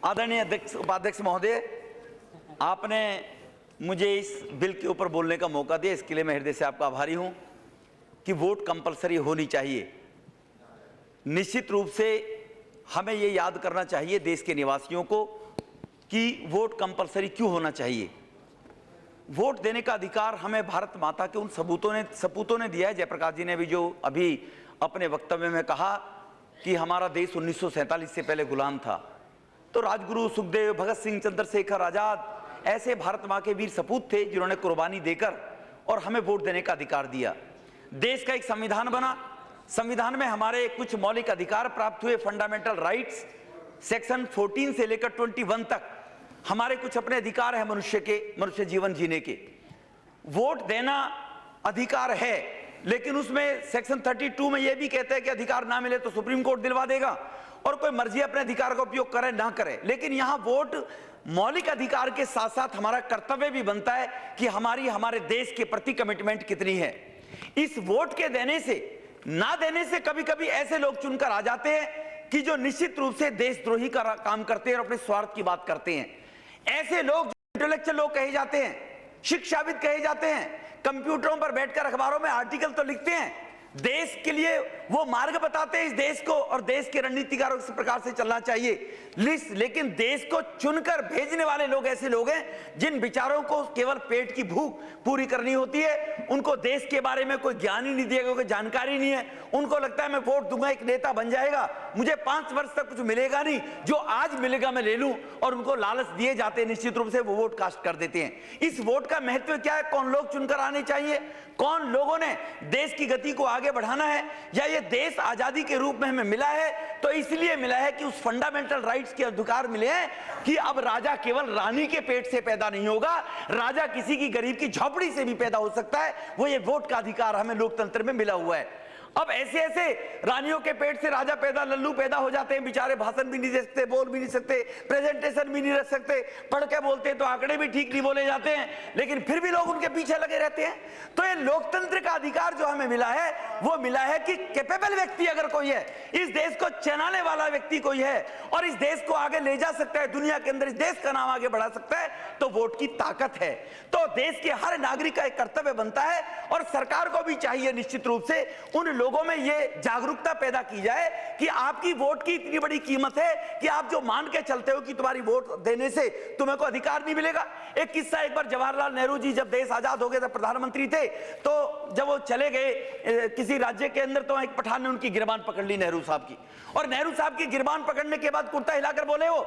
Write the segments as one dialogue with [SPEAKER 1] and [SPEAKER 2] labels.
[SPEAKER 1] आदरणीय अध्यक्ष उपाध्यक्ष महोदय, आपने मुझे इस बिल के ऊपर बोलने का मौका दिया, इसके लिए मैं हृदय से आपका आभारी हूं कि वोट कंपलसरी होनी चाहिए। निश्चित रूप से हमें ये याद करना चाहिए देश के निवासियों को कि वोट कंपलसरी क्यों होना चाहिए। वोट देने का अधिकार हमें भारत माता के उन सपूतों ने दिया है। जयप्रकाश जी ने भी जो अभी अपने वक्तव्य में कहा कि हमारा देश 1947 से पहले गुलाम था, तो राजगुरु, सुखदेव, भगत सिंह, चंद्रशेखर आजाद ऐसे भारत माँ के वीर सपूत थे जिन्होंने कुर्बानी देकर और हमें वोट देने का अधिकार दिया। देश का एक संविधान बना, संविधान में हमारे कुछ मौलिक अधिकार प्राप्त हुए, फंडामेंटल राइट्स, सेक्शन 14 से लेकर 21 तक हमारे कुछ अपने अधिकार हैं मनुष्य जीवन जीने के। वोट देना अधिकार है, लेकिन उसमें सेक्शन 32 में यह भी कहते हैं कि अधिकार ना मिले तो सुप्रीम कोर्ट दिलवा देगा और कोई मर्जी अपने अधिकार का उपयोग करे ना करे। लेकिन यहां वोट मौलिक अधिकार के साथ साथ हमारा कर्तव्य भी बनता है कि हमारे देश के प्रति कमिटमेंट कितनी है। इस वोट के देने से ना देने से कभी कभी ऐसे लोग चुनकर आ जाते हैं कि जो निश्चित रूप से देशद्रोही का काम करते हैं और अपने स्वार्थ की बात करते हैं। ऐसे लोग इंटेलेक्चुअल लोग कहे जाते हैं, शिक्षाविद कहे जाते हैं, कंप्यूटरों पर बैठकर अखबारों में आर्टिकल तो लिखते हैं, देश के लिए वो मार्ग बताते हैं इस देश को और देश के रणनीतिकारों इस प्रकार से चलना चाहिए। लेकिन देश को चुनकर भेजने वाले लोग ऐसे लोग हैं जिन विचारों को केवल पेट की भूख पूरी करनी होती है। उनको देश के बारे में कोई ज्ञान ही नहीं दिया, कोई जानकारी नहीं है। उनको लगता है मैं वोट दूंगा, एक नेता बन जाएगा, मुझे 5 वर्ष तक कुछ मिलेगा नहीं, जो आज मिलेगा मैं ले लूं, और उनको लालच दिए जाते हैं। निश्चित रूप से वो वोट कास्ट कर देते हैं। इस वोट का महत्व क्या है, कौन लोग चुनकर आने चाहिए, कौन लोगों ने देश की गति को आगे बढ़ाना है, या ये देश आजादी के रूप में हमें मिला है तो इसलिए मिला है कि उस फंडामेंटल राइट्स के अधिकार मिले हैं कि अब राजा केवल रानी के पेट से पैदा नहीं होगा, राजा किसी की गरीब की झोपड़ी से भी पैदा हो सकता है। वो ये वोट का अधिकार हमें लोकतंत्र में मिला हुआ है। अब ऐसे ऐसे रानियों के पेट से राजा पैदा, लल्लू पैदा हो जाते हैं, बेचारे भाषण भी नहीं दे सकते, बोल भी नहीं सकते, प्रेजेंटेशन भी नहीं रख सकते, पढ़ के बोलते तो आंकड़े भी ठीक नहीं बोले जाते हैं, लेकिन फिर भी लोग उनके पीछे लगे रहते हैं। तो ये लोकतंत्र का अधिकार जो हमें मिला है वो मिला है कि कैपेबल व्यक्ति अगर कोई है, इस देश को चलाने वाला व्यक्ति कोई है और इस देश को आगे ले जा सकता है, दुनिया के अंदर इस देश का नाम आगे बढ़ा सकता है, तो वोट की ताकत है। तो देश के हर नागरिक का एक कर्तव्य बनता है और सरकार को भी चाहिए निश्चित रूप से उन लोगों में ये जागरूकता पैदा की जाए कि आपकी वोट की इतनी बड़ी कीमत है कि आप जो मान के चलते हो कि तुम्हारी वोट देने से तुम्हें को अधिकार नहीं मिलेगा। एक किस्सा, एक बार जवाहरलाल नेहरू जी जब देश आजाद हो गया था, प्रधानमंत्री थे, तो जब वो चले गए किसी राज्य के अंदर तो एक पठान ने उनकी गिरबान पकड़ ली नेहरू साहब की, और नेहरू साहब की गिरबान पकड़ने के बाद कुर्ता हिलाकर बोले वो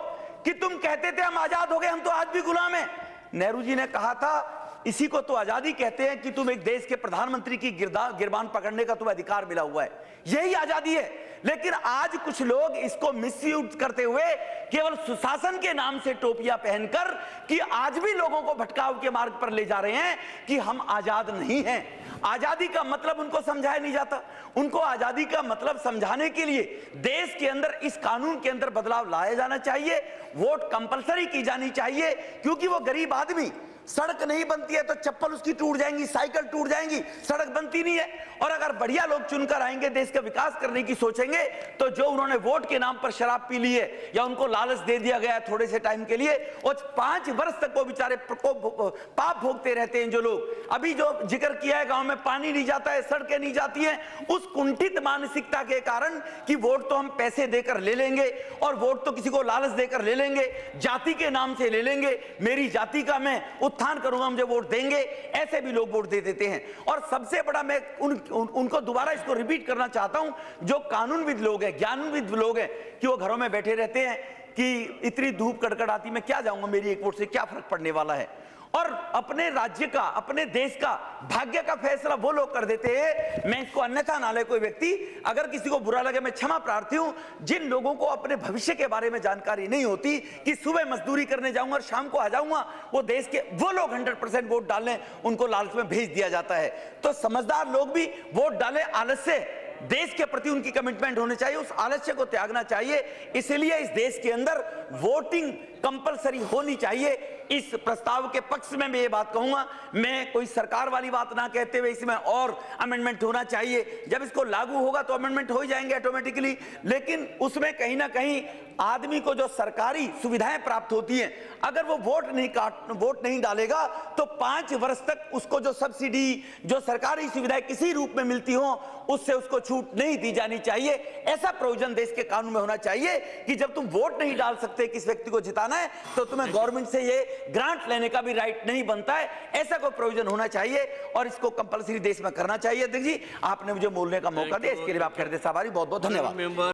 [SPEAKER 1] कि तुम कहते थे हम आजाद हो गए, हम तो आज भी गुलाम हैं। नेहरू जी ने कहा था इसी को तो आजादी कहते हैं कि तुम एक देश के प्रधानमंत्री की गिरबान पकड़ने का तुम्हें अधिकार मिला हुआ है, यही आजादी है। लेकिन आज कुछ लोग इसको मिसयूज करते हुए केवल सुशासन के नाम से टोपियां पहनकर कि आज भी लोगों को भटकाव के मार्ग पर ले जा रहे हैं कि हम आजाद नहीं हैं। आजादी का मतलब उनको समझाया नहीं जाता। उनको आजादी का मतलब समझाने के लिए देश के अंदर इस कानून के अंदर बदलाव लाया जाना चाहिए, वोट कंपलसरी की जानी चाहिए, क्योंकि वो गरीब आदमी, सड़क नहीं बनती है तो चप्पल उसकी टूट जाएंगी, साइकिल टूट जाएंगी, सड़क बनती नहीं है। और अगर बढ़िया लोग चुनकर आएंगे, देश का विकास करने की सोचेंगे, तो जो उन्होंने वोट के नाम पर शराब पी ली है या उनको लालच दे दिया गया है थोड़े से टाइम के लिए, और 5 वर्ष तक वो बेचारे पाप भोगते रहते हैं। जो लोग अभी जो जिक्र किया है, गांव में पानी नहीं जाता है, सड़कें नहीं जाती हैं, उस कुंठित मानसिकता के कारण कि वोट तो हम पैसे देकर ले लेंगे और वोट तो किसी को लालच देकर ले लेंगे, जाति के नाम से ले लेंगे, मेरी जाति का मैं उत्थान करूंगा, मुझे वोट देंगे, ऐसे भी लोग वोट दे देते हैं। और सबसे बड़ा मैं उनको दोबारा इसको रिपीट करना चाहता हूं, जो कानूनविद लोग हैं, ज्ञानविद लोग हैं, कि वो घरों में बैठे रहते हैं कि इतनी धूप कड़कड़ाती में क्या जाऊंगा, मेरी एक वोट से क्या फर्क पड़ने वाला है। और अपने राज्य का, अपने देश का भाग्य का फैसला वो लोग कर देते हैं। मैं इसको अन्यथा ना ले कोई व्यक्ति, अगर किसी को बुरा लगे मैं क्षमा प्रार्थी हूं। जिन लोगों को अपने भविष्य के बारे में जानकारी नहीं होती कि सुबह मजदूरी करने जाऊंगा और शाम को आ जाऊंगा, वो देश के वो लोग 100% वोट डालें, उनको लालच में भेज दिया जाता है। तो समझदार लोग भी वोट डालें, आलस्य, देश के प्रति उनकी कमिटमेंट होनी चाहिए, उस आलस्य को त्यागना चाहिए। इसलिए इस देश के अंदर वोटिंग कंपलसरी होनी चाहिए। इस प्रस्ताव के पक्ष में मैं ये बात कहूंगा, मैं कोई सरकार वाली बात ना कहते हुए इसमें और अमेंडमेंट होना चाहिए। जब इसको लागू होगा तो अमेंडमेंट हो ही जाएंगे ऑटोमेटिकली, लेकिन उसमें कहीं ना कहीं आदमी को जो सरकारी सुविधाएं प्राप्त होती हैं, अगर वो वोट नहीं डालेगा तो 5 वर्ष तक उसको जो सब्सिडी, जो सरकारी सुविधाएं किसी रूप में मिलती हो, उससे उसको छूट नहीं दी जानी चाहिए। ऐसा प्रोविजन देश के कानून में होना चाहिए कि जब तुम वोट नहीं डाल सकते किस व्यक्ति को जिताना है, तो तुम्हें गवर्नमेंट से ये ग्रांट लेने का भी राइट नहीं बनता है। ऐसा कोई प्रोविजन होना चाहिए और इसको कंपलसरी देश में करना चाहिए। अध्यक्ष जी, आपने मुझे बोलने का मौका दिया, इसके लिए आपके हृदय से आभारी, बहुत बहुत धन्यवाद।